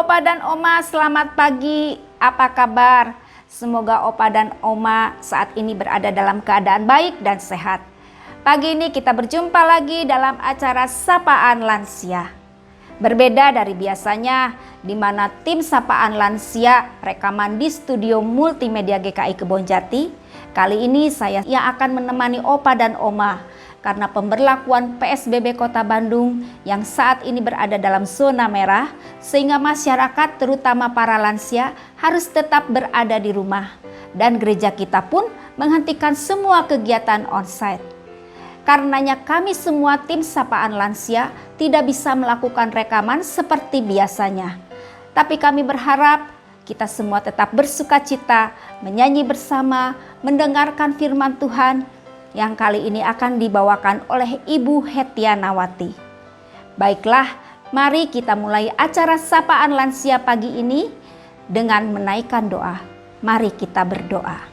Opa dan Oma, selamat pagi. Apa kabar? Semoga Opa dan Oma saat ini berada dalam keadaan baik dan sehat. Pagi ini kita berjumpa lagi dalam acara Sapaan Lansia. Berbeda dari biasanya, di mana tim Sapaan Lansia rekaman di studio multimedia GKI Kebonjati. Kali ini saya yang akan menemani Opa dan Oma karena pemberlakuan PSBB Kota Bandung yang saat ini berada dalam zona merah, sehingga masyarakat terutama para lansia harus tetap berada di rumah, dan gereja kita pun menghentikan semua kegiatan onsite. Karenanya kami semua tim Sapaan Lansia tidak bisa melakukan rekaman seperti biasanya. Tapi kami berharap kita semua tetap bersukacita, menyanyi bersama, mendengarkan firman Tuhan yang kali ini akan dibawakan oleh Ibu Hetianawati. Baiklah, mari kita mulai acara Sapaan Lansia pagi ini dengan menaikkan doa. Mari kita berdoa.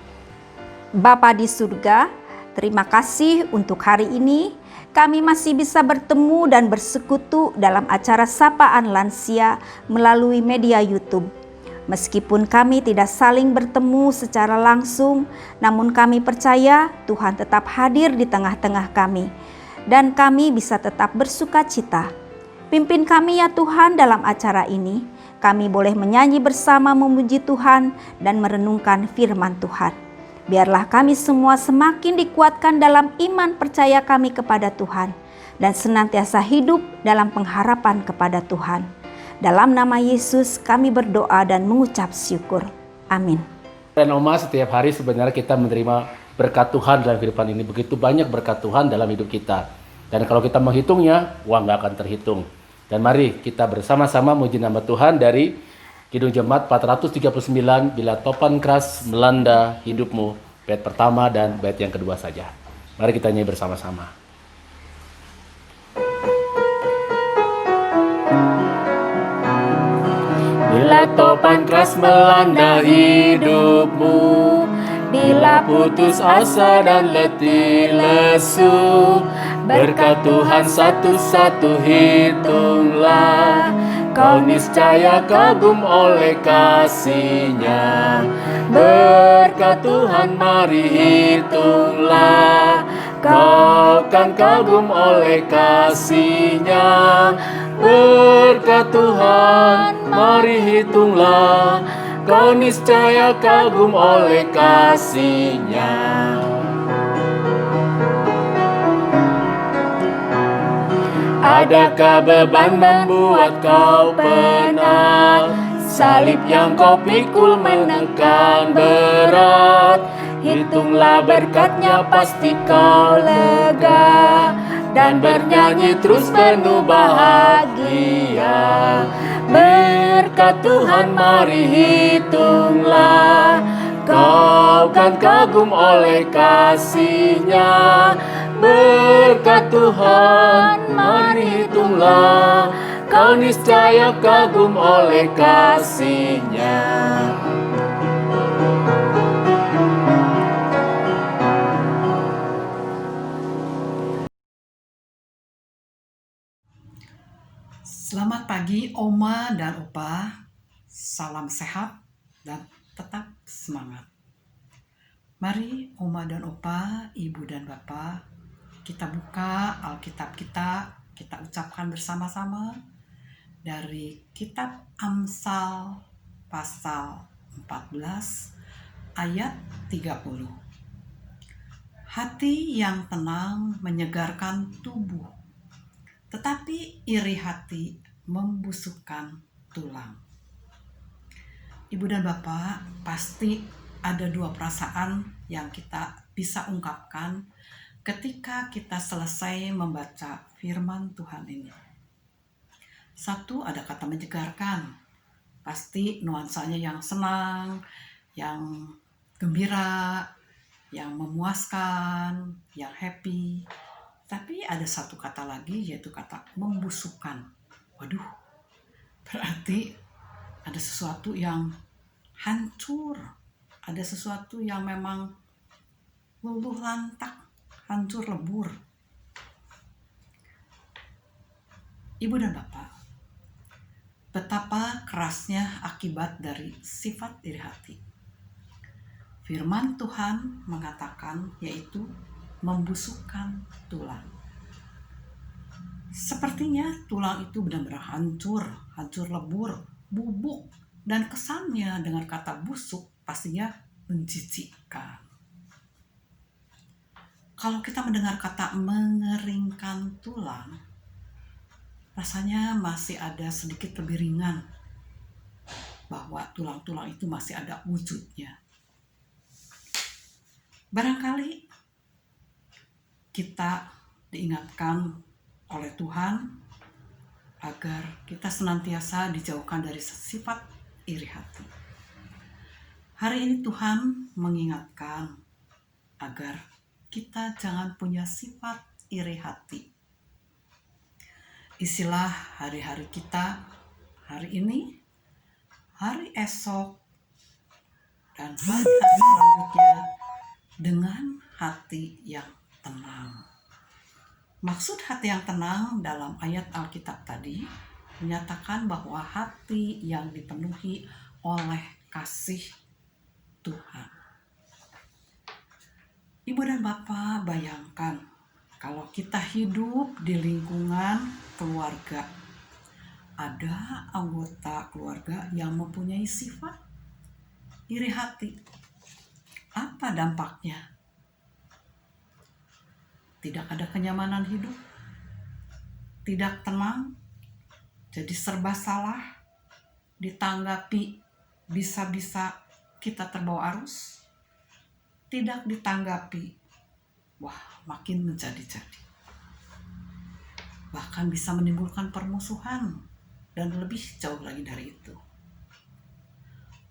Bapa di surga, terima kasih untuk hari ini kami masih bisa bertemu dan bersekutu dalam acara Sapaan Lansia melalui media YouTube. Meskipun kami tidak saling bertemu secara langsung, namun kami percaya Tuhan tetap hadir di tengah-tengah kami, dan kami bisa tetap bersuka cita. Pimpin kami ya Tuhan dalam acara ini. Kami boleh menyanyi bersama memuji Tuhan dan merenungkan firman Tuhan. Biarlah kami semua semakin dikuatkan dalam iman percaya kami kepada Tuhan, dan senantiasa hidup dalam pengharapan kepada Tuhan. Dalam nama Yesus kami berdoa dan mengucap syukur. Amin. Dan Oma, setiap hari sebenarnya kita menerima berkat Tuhan dalam kehidupan ini. Begitu banyak berkat Tuhan dalam hidup kita. Dan kalau kita menghitungnya, uang gak akan terhitung. Dan mari kita bersama-sama memuji nama Tuhan dari Kidung Jemaat 439, Bila Topan Keras Melanda Hidupmu, bait pertama dan bait yang kedua saja. Mari kita nyanyi bersama-sama. Bila topan keras melanda hidupmu, bila putus asa dan letih lesu, berkat Tuhan satu-satu hitunglah, kau niscaya kagum oleh kasih-Nya. Berkat Tuhan mari hitunglah, kau kan kagum oleh kasih-Nya. Berkat Tuhan mari hitunglah, kau niscaya kagum oleh kasih-Nya. Adakah beban membuat kau penat? Salib yang kau pikul menekan berat. Hitunglah berkat-Nya pasti kau lega, dan bernyanyi terus penuh bahagia. Berkat Tuhan mari hitunglah, kau kan kagum oleh kasih-Nya. Berkat Tuhan mari hitunglah, kau niscaya kagum oleh kasih-Nya. Selamat pagi Oma dan Opa, salam sehat dan tetap semangat. Mari Oma dan Opa, Ibu dan Bapak, kita buka Alkitab kita ucapkan bersama-sama dari Kitab Amsal pasal 14 ayat 30. Hati yang tenang menyegarkan tubuh, tetapi iri hati membusukkan tulang. Ibu dan Bapak, pasti ada dua perasaan yang kita bisa ungkapkan ketika kita selesai membaca firman Tuhan ini. Satu, ada kata menyegarkan. Pasti nuansanya yang senang, yang gembira, yang memuaskan, yang happy. Tapi ada satu kata lagi, yaitu kata membusukkan. Waduh, berarti ada sesuatu yang hancur. Ada sesuatu yang memang luluh lantak, hancur lebur. Ibu dan Bapak, betapa kerasnya akibat dari sifat iri hati. Firman Tuhan mengatakan, yaitu membusukkan tulang. Sepertinya tulang itu benar-benar hancur lebur, bubuk, dan kesannya dengan kata busuk pastinya menjijikkan. Kalau kita mendengar kata mengeringkan tulang, rasanya masih ada sedikit lebih ringan, bahwa tulang-tulang itu masih ada wujudnya. Barangkali kita diingatkan oleh Tuhan agar kita senantiasa dijauhkan dari sifat iri hati. Hari ini Tuhan mengingatkan agar kita jangan punya sifat iri hati. Istilah hari-hari kita, hari ini, hari esok, dan hari-hari selanjutnya dengan hati yang tenang. Maksud hati yang tenang dalam ayat Alkitab tadi menyatakan bahwa hati yang dipenuhi oleh kasih Tuhan. Ibu dan Bapak, bayangkan kalau kita hidup di lingkungan keluarga, ada anggota keluarga yang mempunyai sifat iri hati. Apa dampaknya? Tidak ada kenyamanan hidup, tidak tenang, jadi serba salah, ditanggapi bisa-bisa kita terbawa arus, tidak ditanggapi, wah makin menjadi-jadi. Bahkan bisa menimbulkan permusuhan dan lebih jauh lagi dari itu.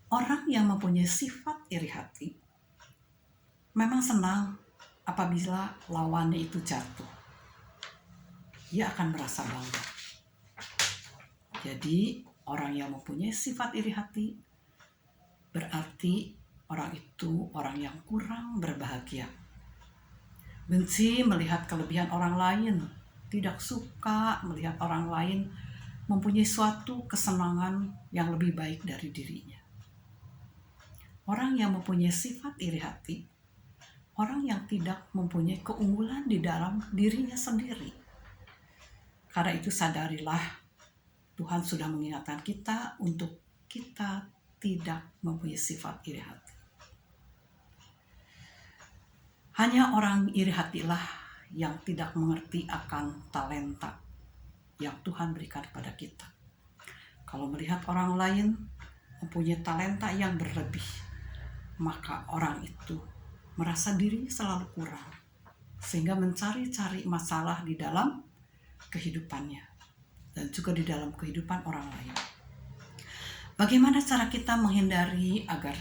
Orang yang mempunyai sifat iri hati memang senang apabila lawannya itu jatuh. Ia akan merasa bangga. Jadi orang yang mempunyai sifat iri hati berarti orang itu orang yang kurang berbahagia. Benci melihat kelebihan orang lain, tidak suka melihat orang lain mempunyai suatu kesenangan yang lebih baik dari dirinya. Orang yang mempunyai sifat iri hati, orang yang tidak mempunyai keunggulan di dalam dirinya sendiri. Karena itu sadarilah, Tuhan sudah mengingatkan kita untuk kita tidak mempunyai sifat iri hati. Hanya orang iri hatilah yang tidak mengerti akan talenta yang Tuhan berikan kepada kita. Kalau melihat orang lain mempunyai talenta yang berlebih, maka orang itu merasa dirinya selalu kurang, sehingga mencari-cari masalah di dalam kehidupannya dan juga di dalam kehidupan orang lain. Bagaimana cara kita menghindari agar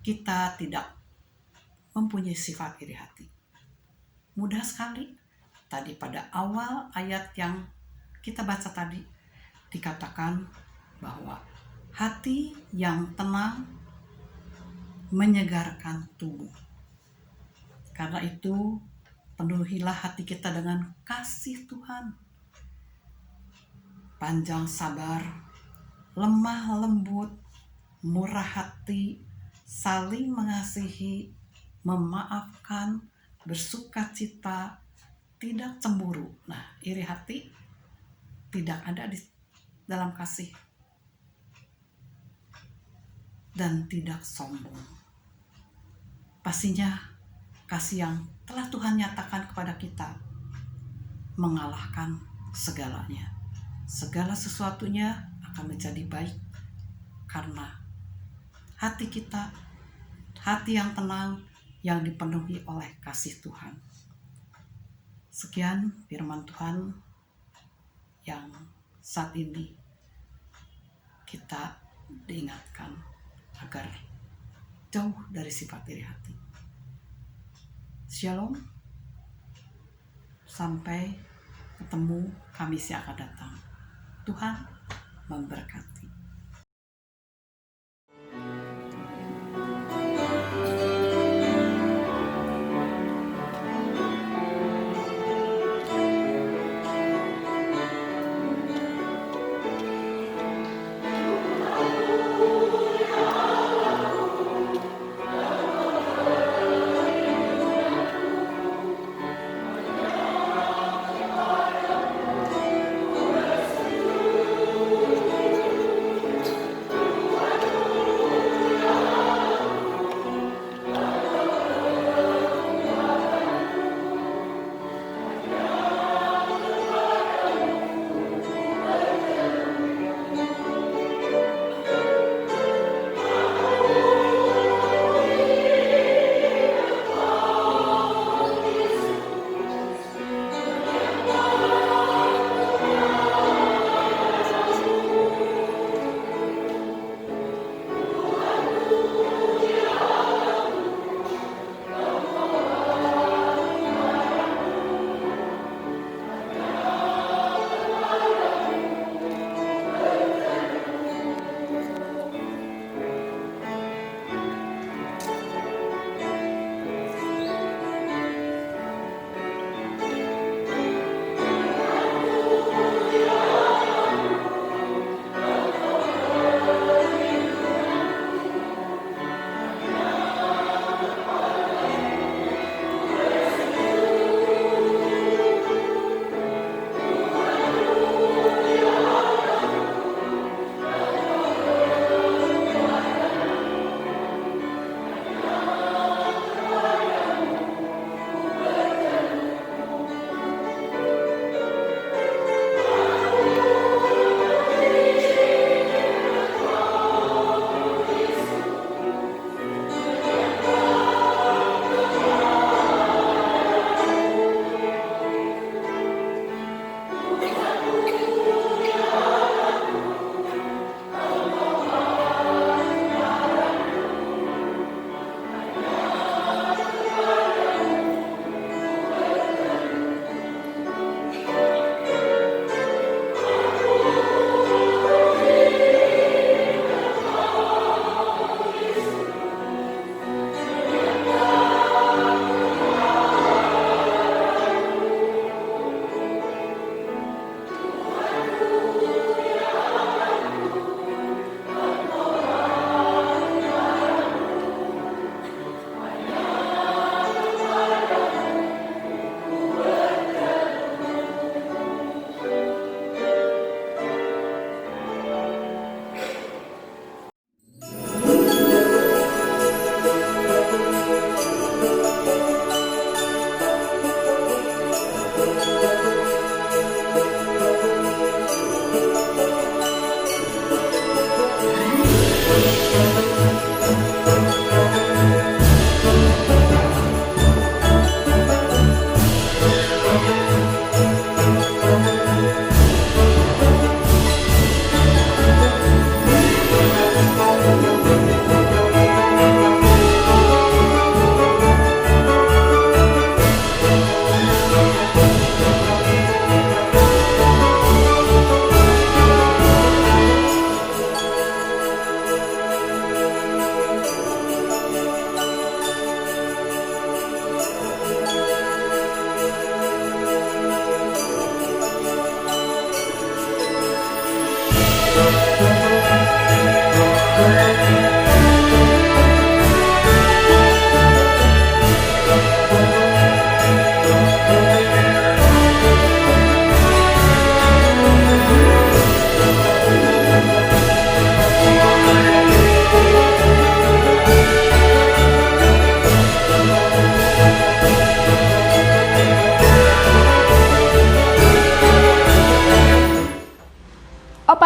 kita tidak mempunyai sifat iri hati? Mudah sekali. Tadi pada awal ayat yang kita baca tadi dikatakan bahwa hati yang tenang menyegarkan tubuh. Karena itu penuhilah hati kita dengan kasih Tuhan, panjang sabar, lemah lembut, murah hati, saling mengasihi, memaafkan, bersukacita, tidak cemburu. Nah, iri hati tidak ada di dalam kasih, dan tidak sombong. Pastinya kasih yang telah Tuhan nyatakan kepada kita mengalahkan segalanya. Segala sesuatunya akan menjadi baik karena hati kita, hati yang tenang, yang dipenuhi oleh kasih Tuhan. Sekian firman Tuhan yang saat ini kita diingatkan agar jauh dari sifat iri hati. Shalom. Sampai ketemu Kamis yang akan datang. Tuhan memberkati.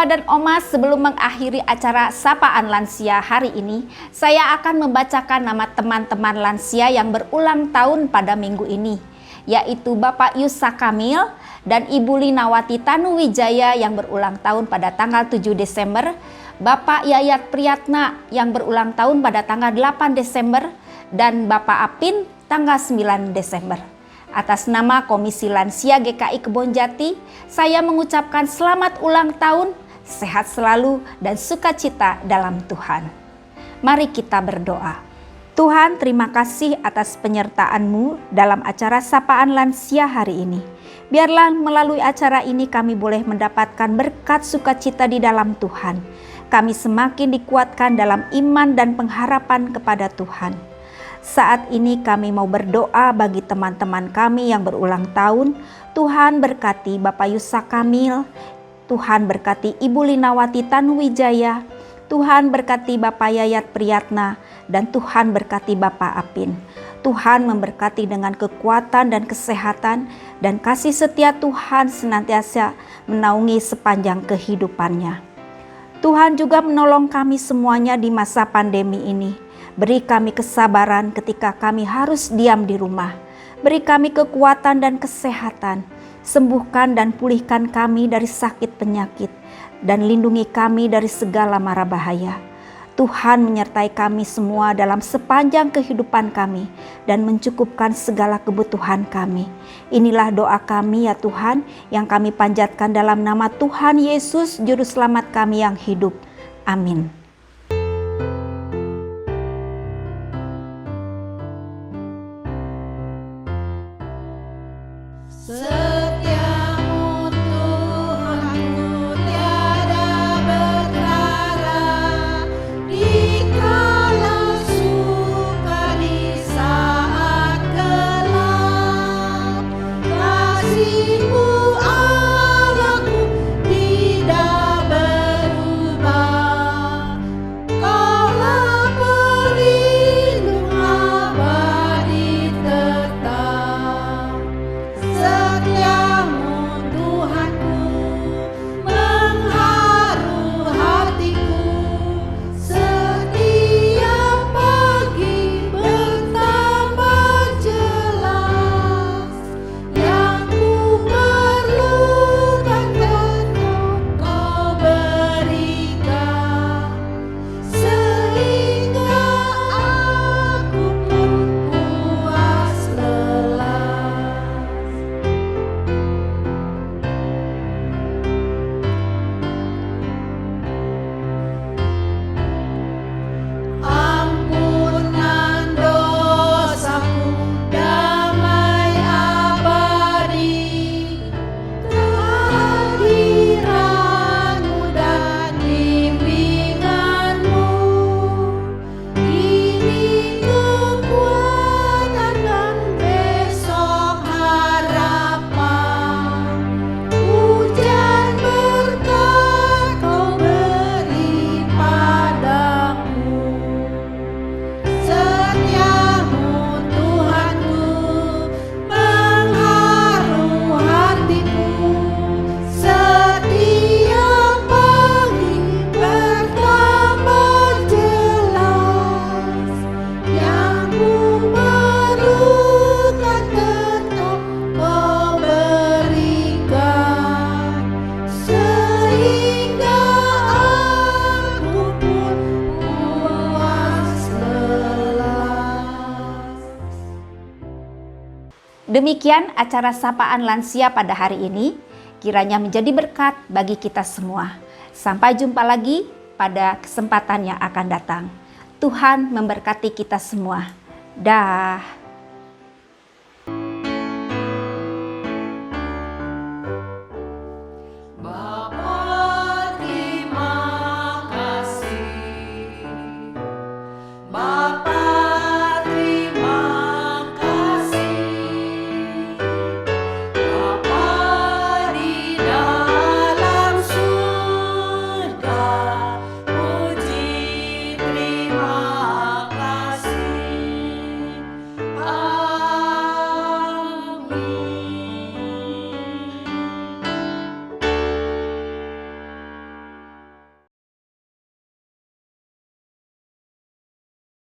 Opa dan Oma, sebelum mengakhiri acara Sapaan Lansia hari ini, saya akan membacakan nama teman-teman lansia yang berulang tahun pada minggu ini, yaitu Bapak Yusa Kamil dan Ibu Linawati Tanuwijaya yang berulang tahun pada tanggal 7 Desember, Bapak Yayat Priyatna yang berulang tahun pada tanggal 8 Desember, dan Bapak Apin tanggal 9 Desember. Atas nama Komisi Lansia GKI Kebonjati, saya mengucapkan selamat ulang tahun, sehat selalu, dan sukacita dalam Tuhan. Mari kita berdoa. Tuhan, terima kasih atas penyertaan-Mu dalam acara Sapaan Lansia hari ini. Biarlah melalui acara ini kami boleh mendapatkan berkat sukacita di dalam Tuhan. Kami semakin dikuatkan dalam iman dan pengharapan kepada Tuhan. Saat ini kami mau berdoa bagi teman-teman kami yang berulang tahun. Tuhan berkati Bapak Yusa Kamil, Tuhan berkati Ibu Linawati Tanuwijaya, Tuhan berkati Bapak Yayat Priyatna, dan Tuhan berkati Bapak Apin. Tuhan memberkati dengan kekuatan dan kesehatan, dan kasih setia Tuhan senantiasa menaungi sepanjang kehidupannya. Tuhan juga menolong kami semuanya di masa pandemi ini. Beri kami kesabaran ketika kami harus diam di rumah. Beri kami kekuatan dan kesehatan. Sembuhkan dan pulihkan kami dari sakit penyakit. Dan lindungi kami dari segala mara bahaya. Tuhan menyertai kami semua dalam sepanjang kehidupan kami. Dan mencukupkan segala kebutuhan kami. Inilah doa kami ya Tuhan, yang kami panjatkan dalam nama Tuhan Yesus, Juru Selamat kami yang hidup. Amin. Setiamu Tuhanku tiada bertara, dikala suka di saat gelap. Kasih-Mu Allahku tidak berubah. Kaulah pelindung abadi tetap. Setiamu Tuhanku mengharu hatiku, setiap pagi bertambah jelas. Yang ku perlukan tetap Kau berikan, sehingga aku pun puas lelah. Ampunan dosaku, damai abadi, kehadiran-Mu dan bimbingan-Mu. Kini kekuatan dan besok harapan. Hujan berkat Kau beri padaku. Setiamu Tuhanku mengharu hatiku, setiap pagi bertambah jelas. Yang ku perlukan tetap Kau berikan, sehingga aku pun puas lelah. Demikian acara Sapaan Lansia pada hari ini. Kiranya menjadi berkat bagi kita semua. Sampai jumpa lagi pada kesempatan yang akan datang. Tuhan memberkati kita semua. Dah.